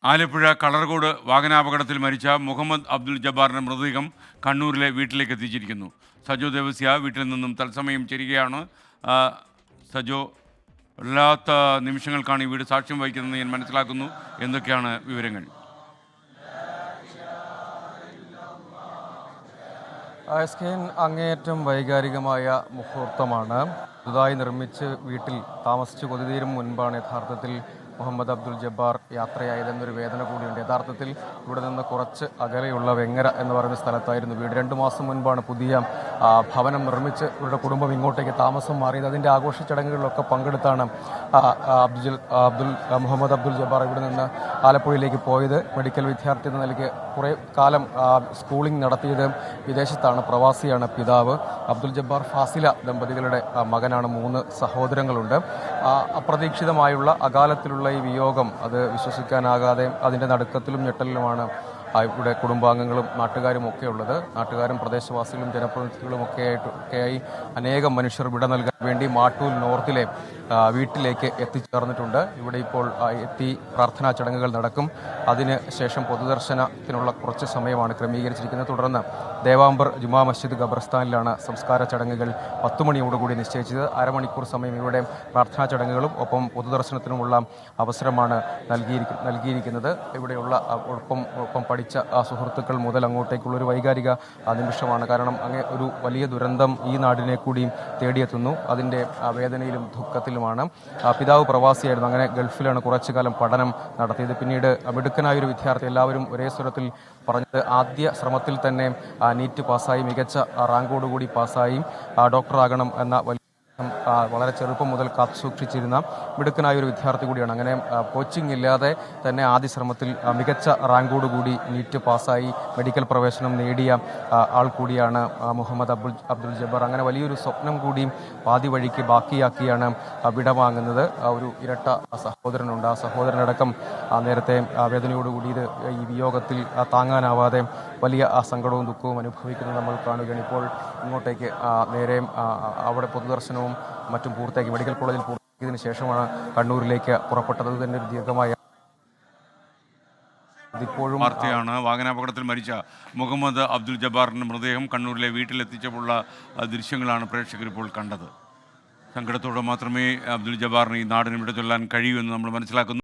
ആലപ്പുഴ കളർകോട് വാഹനാപകടത്തിൽ മരിച്ച മുഹമ്മദ് അബ്ദുൽ ജബ്ബാറിന്റെ മൃതദേഹം കണ്ണൂരിലെ വീട്ടിലേക്ക് എത്തിച്ചിരിക്കുന്നു. സജോ ദേവസ്യ വീട്ടിൽ നിന്നും തത്സമയം ചേരുകയാണ്. സജോ, വല്ലാത്ത നിമിഷങ്ങൾക്കാണ് ഈ വീട് സാക്ഷ്യം വഹിക്കുന്നതെന്ന് ഞാൻ മനസ്സിലാക്കുന്നു. എന്തൊക്കെയാണ് വിവരങ്ങൾ? എസ്കെൻ, അങ്ങേയറ്റം വൈകാരികമായ മുഹൂർത്തമാണ്. പുതുതായി നിർമ്മിച്ച് വീട്ടിൽ താമസിച്ച് കൊതിതീരും മുൻപാണ് യഥാർത്ഥത്തിൽ മുഹമ്മദ് അബ്ദുൽ ജബ്ബാർ യാത്രയായതെന്നൊരു വേദന കൂടിയുണ്ട്. യഥാർത്ഥത്തിൽ ഇവിടെ നിന്ന് കുറച്ച് അകലെയുള്ള വെങ്ങര എന്ന് പറയുന്ന സ്ഥലത്തായിരുന്നു വീട്. 2 മാസം മുൻപാണ് പുതിയ ഭവനം നിർമ്മിച്ച് ഇവരുടെ കുടുംബം ഇങ്ങോട്ടേക്ക് താമസം മാറിയത്. അതിൻ്റെ ആഘോഷ ചടങ്ങുകളിലൊക്കെ പങ്കെടുത്താണ് മുഹമ്മദ് അബ്ദുൽ ജബ്ബാർ ഇവിടെ നിന്ന് ആലപ്പുഴയിലേക്ക് പോയത്. മെഡിക്കൽ വിദ്യാർത്ഥി എന്ന നിലയ്ക്ക് കുറേ കാലം സ്കൂളിംഗ് നടത്തിയത് വിദേശത്താണ്. പ്രവാസിയാണ് പിതാവ്. അബ്ദുൽ ജബ്ബാർ ഫാസില ദമ്പതികളുടെ മകനാണ്. 3 സഹോദരങ്ങളുണ്ട്. അപ്രതീക്ഷിതമായുള്ള അകാലത്തിലുള്ള ഈ വിയോഗം അത് വിശ്വസിക്കാനാകാതെ അതിൻ്റെ നടുക്കത്തിലും ഞെട്ടലിലുമാണ് ഇവിടെ കുടുംബാംഗങ്ങളും നാട്ടുകാരും ഒക്കെ ഉള്ളത്. നാട്ടുകാരും പ്രദേശവാസികളും ജനപ്രതിനിധികളും ഒക്കെയായി അനേകം മനുഷ്യർ വിട നൽകാൻ വേണ്ടി മാട്ടൂൽ നോർത്തിലെ വീട്ടിലേക്ക് എത്തിച്ചേർന്നിട്ടുണ്ട്. ഇവിടെ ഇപ്പോൾ എത്തി പ്രാർത്ഥനാ ചടങ്ങുകൾ നടക്കും. അതിന് ശേഷം പൊതുദർശനത്തിനുള്ള കുറച്ച് സമയമാണ് ക്രമീകരിച്ചിരിക്കുന്നത്. തുടർന്ന് ദേവാംബർ ജുമാ മസ്ജിദ് ഖബർസ്ഥാനിലാണ് സംസ്കാര ചടങ്ങുകൾ 10 മണിയോടുകൂടി നിശ്ചയിച്ചത്. അരമണിക്കൂർ സമയം ഇവിടെ പ്രാർത്ഥനാ ചടങ്ങുകളും ഒപ്പം പൊതുദർശനത്തിനുമുള്ള അവസരമാണ് നൽകിയിരിക്കുന്നത്. ഇവിടെയുള്ള ഒപ്പം പഠിച്ച സുഹൃത്തുക്കൾ മുതൽ അങ്ങോട്ടേക്കുള്ളൊരു വൈകാരിക നിമിഷമാണ്. കാരണം അങ്ങനെ ഒരു വലിയ ദുരന്തം ഈ നാടിനെ കൂടി തേടിയെത്തുന്നു. അതിൻ്റെ വേദനയിലും ദുഃഖത്തിലുമാണ്. പിതാവ് പ്രവാസിയായിരുന്നു. അങ്ങനെ ഗൾഫിലാണ് കുറച്ചു കാലം പഠനം നടത്തിയത്. പിന്നീട് മിടുക്കനായൊരു വിദ്യാർത്ഥി, എല്ലാവരും ഒരേ സ്വരത്തിൽ പറഞ്ഞത്, ആദ്യ ശ്രമത്തിൽ തന്നെ നീറ്റ് പാസ്സായി, മികച്ച റാങ്കോടുകൂടി പാസ്സായി, ഡോക്ടറാകണം എന്ന വളരെ ചെറുപ്പം മുതൽ കാത്തുസൂക്ഷിച്ചിരുന്ന മിടുക്കനായൊരു വിദ്യാർത്ഥി കൂടിയാണ്. അങ്ങനെ കോച്ചിങ് ഇല്ലാതെ തന്നെ ആദ്യ ശ്രമത്തിൽ മികച്ച റാങ്കോടുകൂടി നീറ്റ് പാസ്സായി മെഡിക്കൽ പ്രവേശനം നേടിയ ആൾ കൂടിയാണ് മുഹമ്മദ് അബ്ദുൽ ജബ്ബാർ. അങ്ങനെ വലിയൊരു സ്വപ്നം കൂടി പാതി വഴിക്ക് ബാക്കിയാക്കിയാണ് വിടവാങ്ങുന്നത്. ഒരു ഇരട്ട സഹോദരനുണ്ട്. ആ സഹോദരനടക്കം നേരത്തെ വേദനയോടുകൂടി ഈ വിയോഗത്തിൽ താങ്ങാനാവാതെ വലിയ സങ്കടവും ദുഃഖവും അനുഭവിക്കുന്നത് നമ്മൾ കാണുകയാണ്. ഇപ്പോൾ ഇങ്ങോട്ടേക്ക് നേരെ അവിടെ പൊതുദർശനവും മറ്റും പൂർത്തിയാക്കി മെഡിക്കൽ കോളേജിൽ പൂർത്തിയാക്കിയതിനു ശേഷമാണ് കണ്ണൂരിലേക്ക് പുറപ്പെട്ടത്. തന്നെ ഒരു ദീർഘമായ ഇപ്പോഴും വാർത്തയാണ്. വാഹനാപകടത്തിൽ മരിച്ച മുഹമ്മദ് അബ്ദുൽ ജബ്ബാറിന്റെ മൃതദേഹം കണ്ണൂരിലെ വീട്ടിലെത്തിച്ചപ്പോഴുള്ള ദൃശ്യങ്ങളാണ് പ്രേക്ഷകർ ഇപ്പോൾ കണ്ടത്. സങ്കടത്തോടെ മാത്രമേ അബ്ദുൽ ജബ്ബാറിന് ഈ നാടിന് വിട ചൊല്ലാൻ കഴിയൂ എന്ന് നമ്മൾ മനസ്സിലാക്കുന്നു.